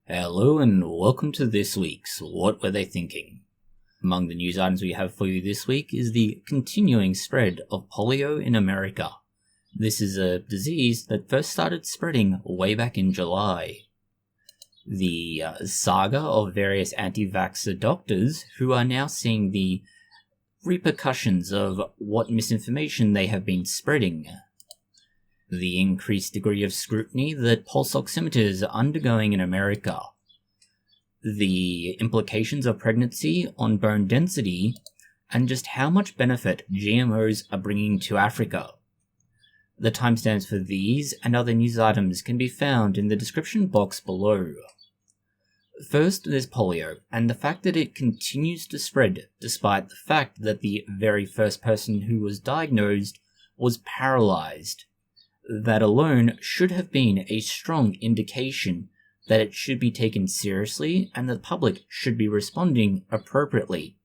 Hello and welcome to this week's What Were They Thinking? Among the news items we have for you this week is the continuing spread of polio in America. This is a disease that first started spreading way back in July. The saga of various anti-vaxxer doctors who are now seeing the repercussions of what misinformation they have been spreading. The increased degree of scrutiny that pulse oximeters are undergoing in America. The implications of pregnancy on bone density, and just how much benefit GMOs are bringing to Africa. The timestamps for these and other news items can be found in the description box below. First, there's polio, and the fact that it continues to spread despite the fact that the very first person who was diagnosed was paralyzed. That alone should have been a strong indication that it should be taken seriously and the public should be responding appropriately.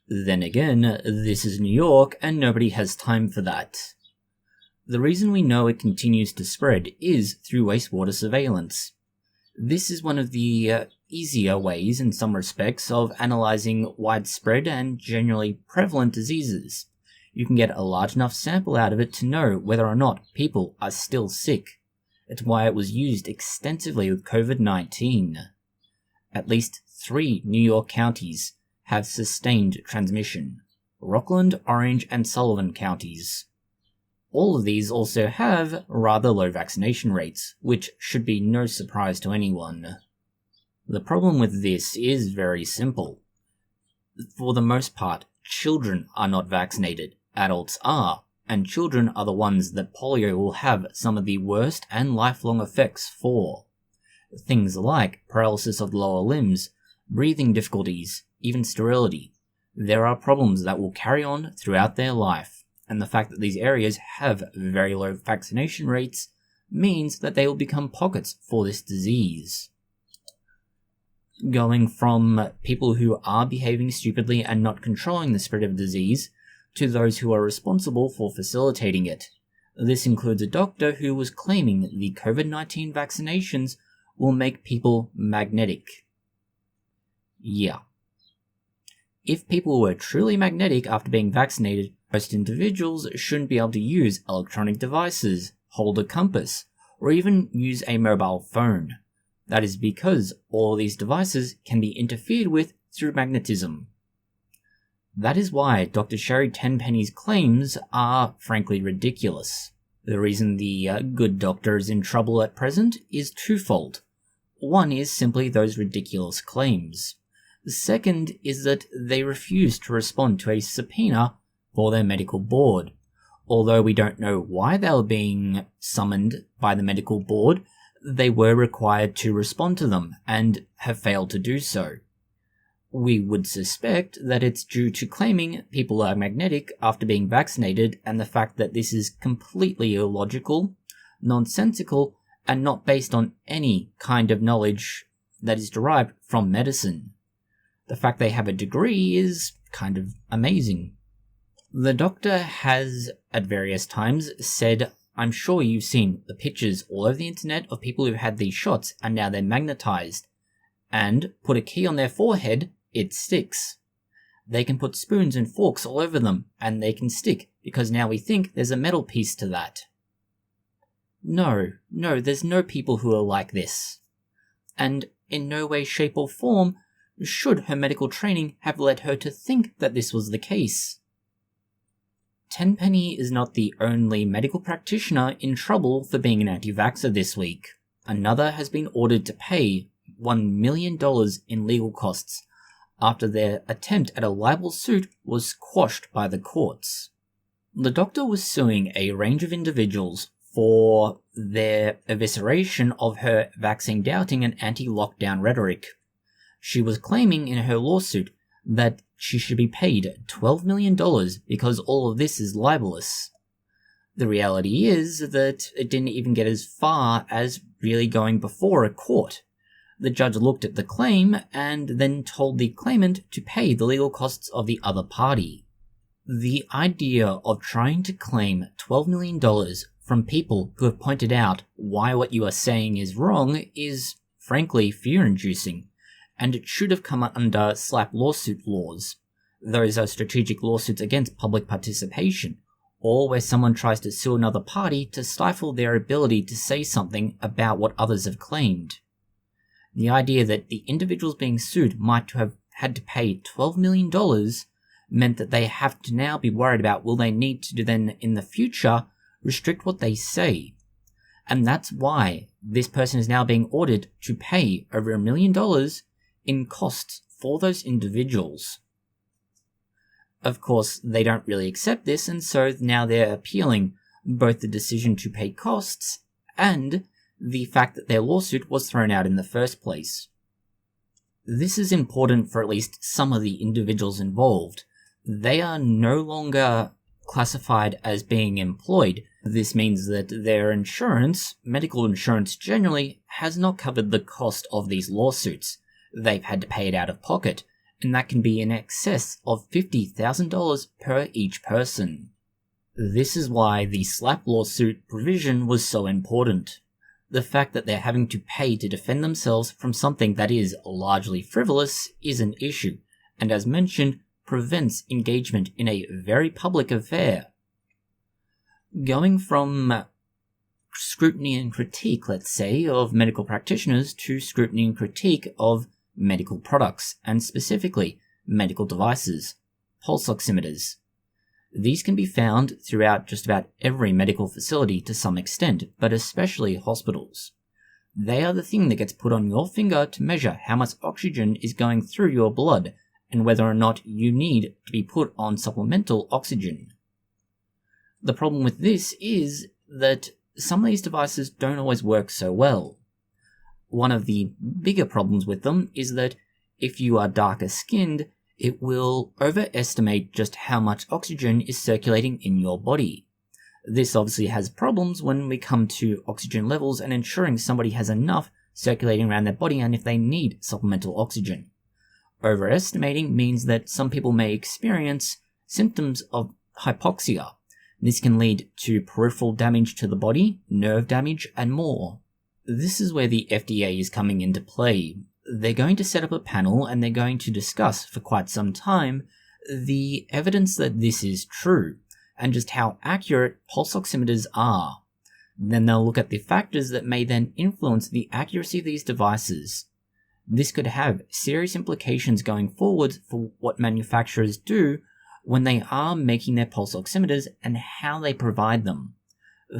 Then again, this is New York and nobody has time for that. The reason we know it continues to spread is through wastewater surveillance. This is one of the easier ways in some respects of analyzing widespread and generally prevalent diseases. You can get a large enough sample out of it to know whether or not people are still sick. It's why it was used extensively with COVID-19. At least 3 New York counties have sustained transmission: Rockland, Orange, and Sullivan counties. All of these also have rather low vaccination rates, which should be no surprise to anyone. The problem with this is very simple. For the most part, children are not vaccinated. Adults are, and children are the ones that polio will have some of the worst and lifelong effects for. Things like paralysis of the lower limbs, breathing difficulties, even sterility. There are problems that will carry on throughout their life, and the fact that these areas have very low vaccination rates means that they will become pockets for this disease. Going from people who are behaving stupidly and not controlling the spread of disease to those who are responsible for facilitating it. This includes a doctor who was claiming the COVID-19 vaccinations will make people magnetic. Yeah. If people were truly magnetic after being vaccinated, most individuals shouldn't be able to use electronic devices, hold a compass, or even use a mobile phone. That is because all these devices can be interfered with through magnetism. That is why Dr. Sherry Tenpenny's claims are frankly ridiculous. The reason the good doctor is in trouble at present is twofold. One is simply those ridiculous claims. The second is that they refuse to respond to a subpoena for their medical board. Although we don't know why they were being summoned by the medical board, they were required to respond to them and have failed to do so. We would suspect that it's due to claiming people are magnetic after being vaccinated and the fact that this is completely illogical, nonsensical, and not based on any kind of knowledge that is derived from medicine. The fact they have a degree is kind of amazing. The doctor has, at various times, said, "I'm sure you've seen the pictures all over the internet of people who've had these shots and now they're magnetized, and put a key on their forehead, it sticks. They can put spoons and forks all over them, and they can stick, because now we think there's a metal piece to that." No, there's no people who are like this. And in no way, shape, or form should her medical training have led her to think that this was the case. Tenpenny is not the only medical practitioner in trouble for being an anti-vaxxer this week. Another has been ordered to pay $1 million in legal costs after their attempt at a libel suit was quashed by the courts. The doctor was suing a range of individuals for their evisceration of her vaccine doubting and anti-lockdown rhetoric. She was claiming in her lawsuit that she should be paid $12 million because all of this is libelous. The reality is that it didn't even get as far as really going before a court. The judge looked at the claim and then told the claimant to pay the legal costs of the other party. The idea of trying to claim $12 million from people who have pointed out why what you are saying is wrong is frankly fear-inducing, and it should have come under SLAPP lawsuit laws. Those are strategic lawsuits against public participation, or where someone tries to sue another party to stifle their ability to say something about what others have claimed. The idea that the individuals being sued might have had to pay $12 million meant that they have to now be worried about will they need to then in the future restrict what they say. And that's why this person is now being ordered to pay over $1 million in costs for those individuals. Of course, they don't really accept this, and so now they're appealing both the decision to pay costs and the fact that their lawsuit was thrown out in the first place. This is important for at least some of the individuals involved. They are no longer classified as being employed. This means that their insurance, medical insurance generally, has not covered the cost of these lawsuits. They've had to pay it out of pocket, and that can be in excess of $50,000 per each person. This is why the SLAPP lawsuit provision was so important. The fact that they're having to pay to defend themselves from something that is largely frivolous is an issue, and as mentioned, prevents engagement in a very public affair. Going from scrutiny and critique, let's say, of medical practitioners to scrutiny and critique of medical products, and specifically medical devices, pulse oximeters. These can be found throughout just about every medical facility to some extent, but especially hospitals. They are the thing that gets put on your finger to measure how much oxygen is going through your blood and whether or not you need to be put on supplemental oxygen. The problem with this is that some of these devices don't always work so well. One of the bigger problems with them is that if you are darker skinned, it will overestimate just how much oxygen is circulating in your body. This obviously has problems when we come to oxygen levels and ensuring somebody has enough circulating around their body and if they need supplemental oxygen. Overestimating means that some people may experience symptoms of hypoxia. This can lead to peripheral damage to the body, nerve damage, and more. This is where the FDA is coming into play. They're going to set up a panel and they're going to discuss for quite some time the evidence that this is true and just how accurate pulse oximeters are. Then they'll look at the factors that may then influence the accuracy of these devices. This could have serious implications going forward for what manufacturers do when they are making their pulse oximeters and how they provide them.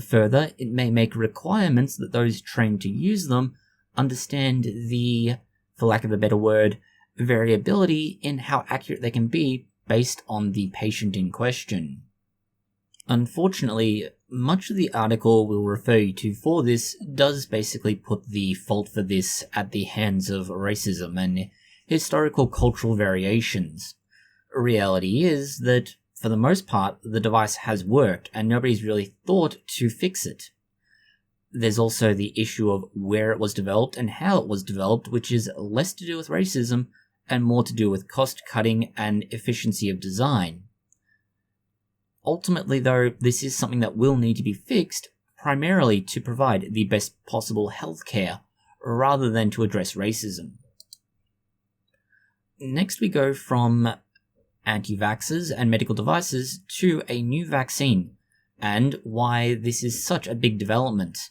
Further, it may make requirements that those trained to use them understand the, for lack of a better word, variability in how accurate they can be based on the patient in question. Unfortunately, much of the article we'll refer you to for this does basically put the fault for this at the hands of racism and historical cultural variations. Reality is that, for the most part, the device has worked and nobody's really thought to fix it. There's also the issue of where it was developed and how it was developed, which is less to do with racism and more to do with cost cutting and efficiency of design. Ultimately, though, this is something that will need to be fixed, primarily to provide the best possible healthcare, rather than to address racism. Next we go from anti-vaxxers and medical devices to a new vaccine, and why this is such a big development.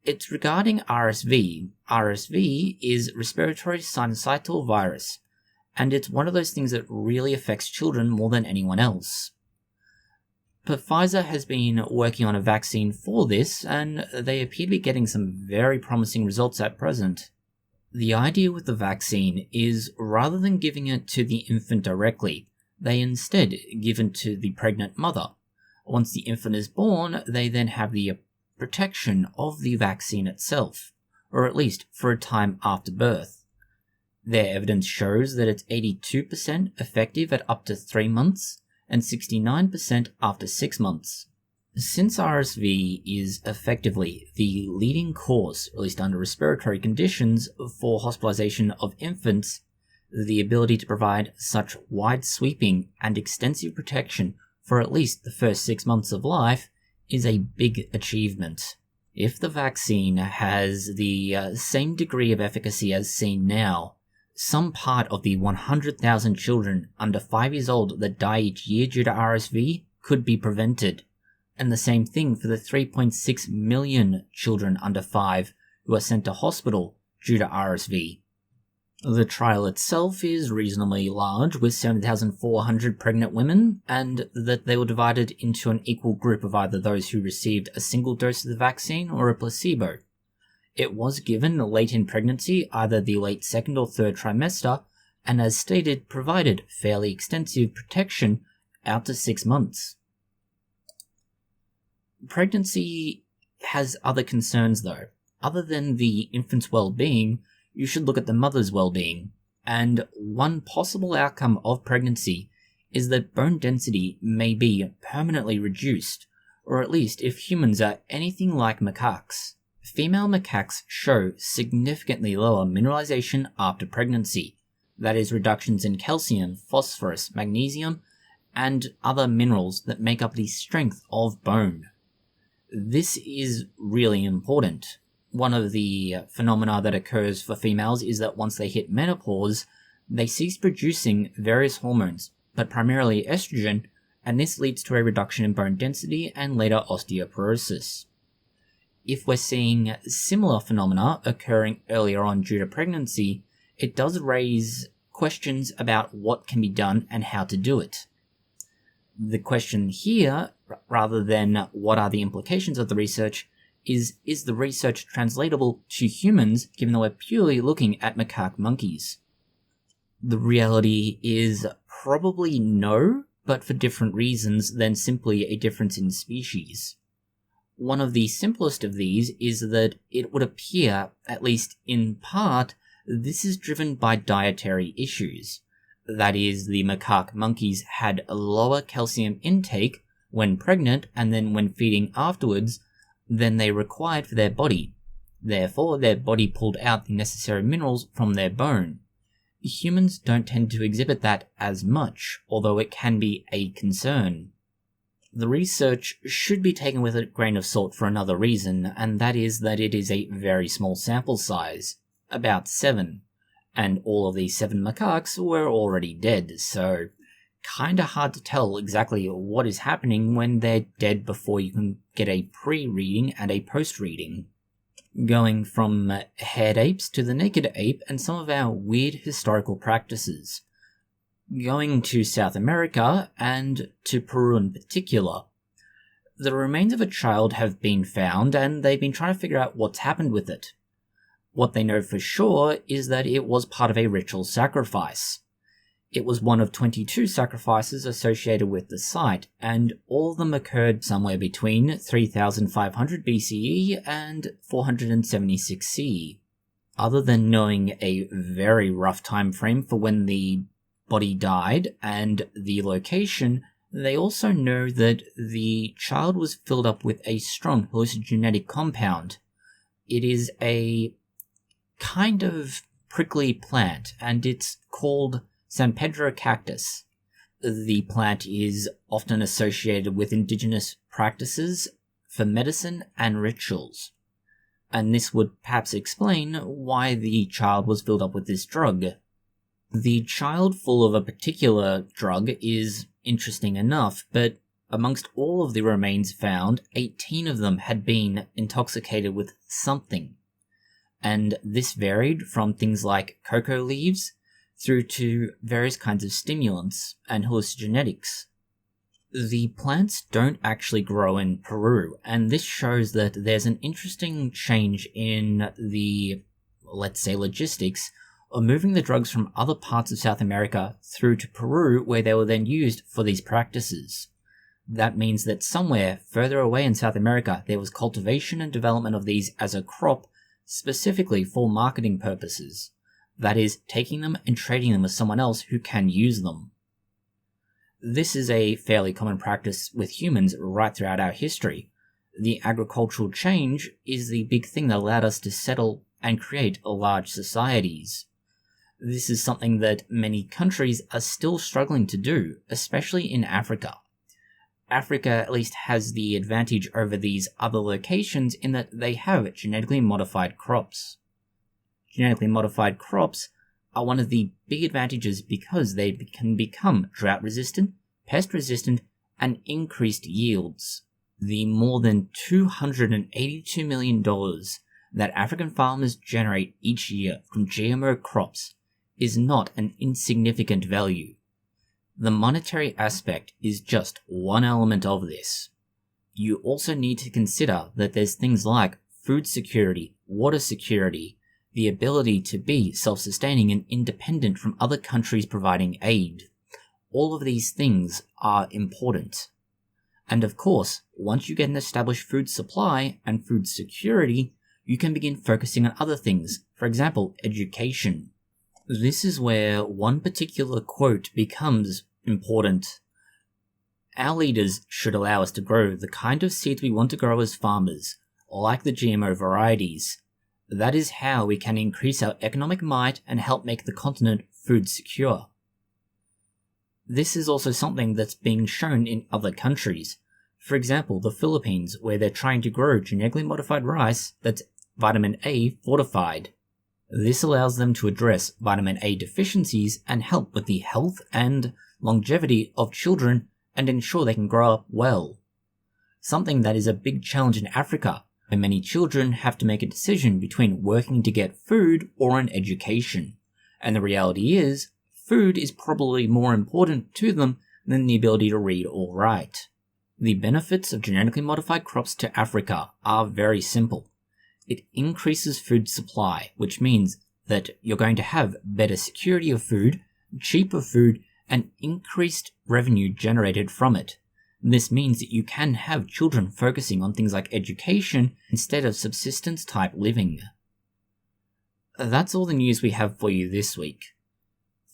It's regarding RSV. RSV is Respiratory Syncycytial Virus, and it's one of those things that really affects children more than anyone else. But Pfizer has been working on a vaccine for this, and they appear to be getting some very promising results at present. The idea with the vaccine is, rather than giving it to the infant directly, they instead give it to the pregnant mother. Once the infant is born, they then have the protection of the vaccine itself, or at least for a time after birth. Their evidence shows that it's 82% effective at up to 3 months, and 69% after 6 months. Since RSV is effectively the leading cause, at least under respiratory conditions, for hospitalization of infants, the ability to provide such wide-sweeping and extensive protection for at least the first 6 months of life is a big achievement. If the vaccine has the same degree of efficacy as seen now, some part of the 100,000 children under 5 years old that die each year due to RSV could be prevented. And the same thing for the 3.6 million children under 5 who are sent to hospital due to RSV. The trial itself is reasonably large, with 7,400 pregnant women, and that they were divided into an equal group of either those who received a single dose of the vaccine or a placebo. It was given late in pregnancy, either the late second or third trimester, and as stated, provided fairly extensive protection out to 6 months. Pregnancy has other concerns though. Other than the infant's well-being, you should look at the mother's well-being, and one possible outcome of pregnancy is that bone density may be permanently reduced, or at least if humans are anything like macaques. Female macaques show significantly lower mineralization after pregnancy, that is, reductions in calcium, phosphorus, magnesium, and other minerals that make up the strength of bone. This is really important. One of the phenomena that occurs for females is that once they hit menopause, they cease producing various hormones, but primarily estrogen, and this leads to a reduction in bone density and later osteoporosis. If we're seeing similar phenomena occurring earlier on due to pregnancy, it does raise questions about what can be done and how to do it. The question here, rather than what are the implications of the research, is the research translatable to humans, given that we're purely looking at macaque monkeys? The reality is probably no, but for different reasons than simply a difference in species. One of the simplest of these is that it would appear, at least in part, this is driven by dietary issues. That is, the macaque monkeys had a lower calcium intake when pregnant and then when feeding afterwards than they required for their body. Therefore, their body pulled out the necessary minerals from their bone. Humans don't tend to exhibit that as much, although it can be a concern. The research should be taken with a grain of salt for another reason, and that is that it is a very small sample size, about 7, and all of these 7 macaques were already dead, so kinda hard to tell exactly what is happening when they're dead before you can get a pre-reading and a post-reading. Going from haired apes to the naked ape and some of our weird historical practices. Going to South America, and to Peru in particular. The remains of a child have been found, and they've been trying to figure out what's happened with it. What they know for sure is that it was part of a ritual sacrifice. It was one of 22 sacrifices associated with the site, and all of them occurred somewhere between 3500 BCE and 476 CE. Other than knowing a very rough time frame for when the body died and the location, they also know that the child was filled up with a strong hallucinogenic compound. It is a kind of prickly plant, and it's called San Pedro cactus. The plant is often associated with indigenous practices for medicine and rituals, and this would perhaps explain why the child was filled up with this drug. The child full of a particular drug is interesting enough, but amongst all of the remains found, 18 of them had been intoxicated with something, and this varied from things like cocoa leaves through to various kinds of stimulants and hallucinogenics. The plants don't actually grow in Peru, and this shows that there's an interesting change in the, let's say, logistics of moving the drugs from other parts of South America through to Peru, where they were then used for these practices. That means that somewhere further away in South America, there was cultivation and development of these as a crop, specifically for marketing purposes. That is, taking them and trading them with someone else who can use them. This is a fairly common practice with humans right throughout our history. The agricultural change is the big thing that allowed us to settle and create large societies. This is something that many countries are still struggling to do, especially in Africa. Africa at least has the advantage over these other locations in that they have genetically modified crops. Genetically modified crops are one of the big advantages because they can become drought resistant, pest resistant, and increased yields. The more than $282 million that African farmers generate each year from GMO crops is not an insignificant value. The monetary aspect is just one element of this. You also need to consider that there's things like food security, water security, the ability to be self-sustaining and independent from other countries providing aid. All of these things are important. And of course, once you get an established food supply and food security, you can begin focusing on other things, for example, education. This is where one particular quote becomes important. Our leaders should allow us to grow the kind of seeds we want to grow as farmers, like the GMO varieties. That is how we can increase our economic might and help make the continent food secure. This is also something that's being shown in other countries. For example, the Philippines, where they're trying to grow genetically modified rice that's vitamin A fortified. This allows them to address vitamin A deficiencies and help with the health and longevity of children and ensure they can grow up well. Something that is a big challenge in Africa, where many children have to make a decision between working to get food or an education. And the reality is, food is probably more important to them than the ability to read or write. The benefits of genetically modified crops to Africa are very simple. It increases food supply, which means that you're going to have better security of food, cheaper food, and increased revenue generated from it. This means that you can have children focusing on things like education instead of subsistence-type living. That's all the news we have for you this week.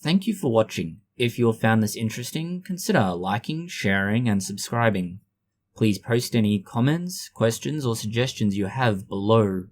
Thank you for watching. If you have found this interesting, consider liking, sharing, and subscribing. Please post any comments, questions, or suggestions you have below.